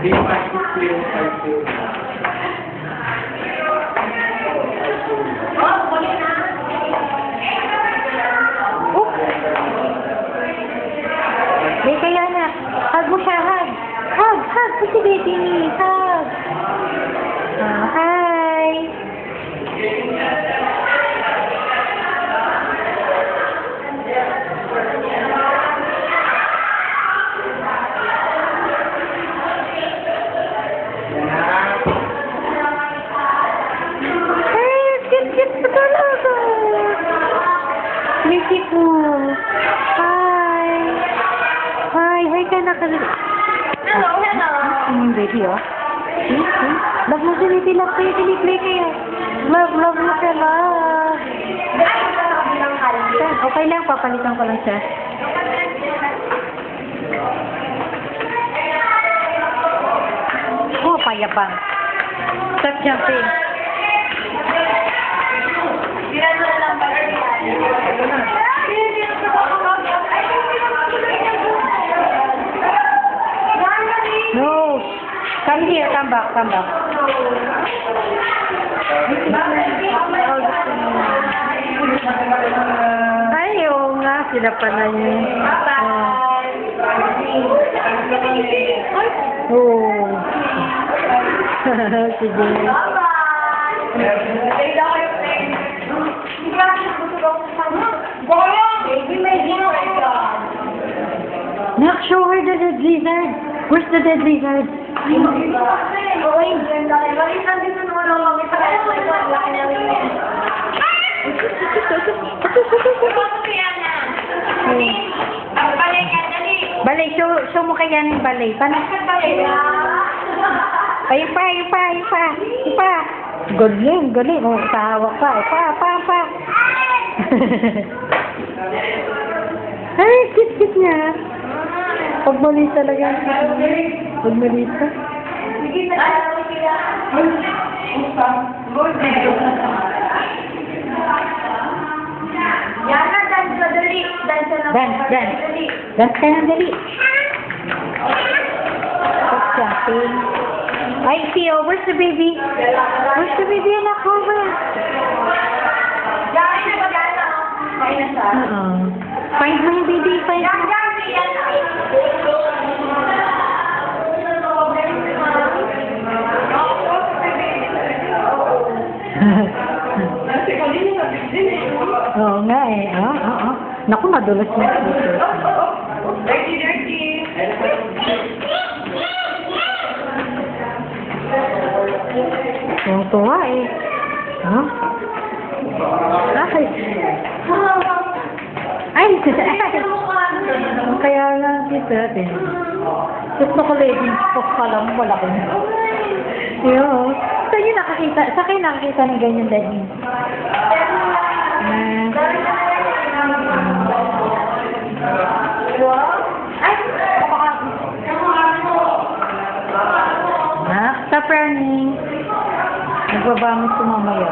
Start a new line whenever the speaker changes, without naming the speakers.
May kaya na. Hug mo siya, hug. Hug, hug. Si baby ni. Hug. Hi. Beautiful. Hi. Hi. Hi ka na ka.
Hello, hello.
Baby, oh. See? See? Love mo si baby. Love kayo. Play kayo. Love mo siya. Love. Okay lang. Papalitan ko lang siya. Oh, payabang. Stop jumping. No. Come here. Come back. Ay, oo nga. Sila pala yun. Oh. Sige. Nak, show her the dead lizard. Where's the dead lizard? Balay, show mo kaya ng balay. Paano? Ayun pa. Galing. Oh, tawa pa. Pa. Ay, cute niya. Pag mali talaga. Pag mali ka.
Yana, dance ka dali.
Dance ka ng dali. Stop jumping. Ay, Theo, where's the baby? Anak ko ba? Find mo yung baby, find mo. Oo nga eh. Naku, madulas na ito.
Dirty.
Tuwa eh. Ay! Kaya nga dito natin. Gusto ko leggings ko lang malaki. Yun. Sa kayo nakakita ng ganyan leggings? Stop running. Nagbabamit ko mamaya.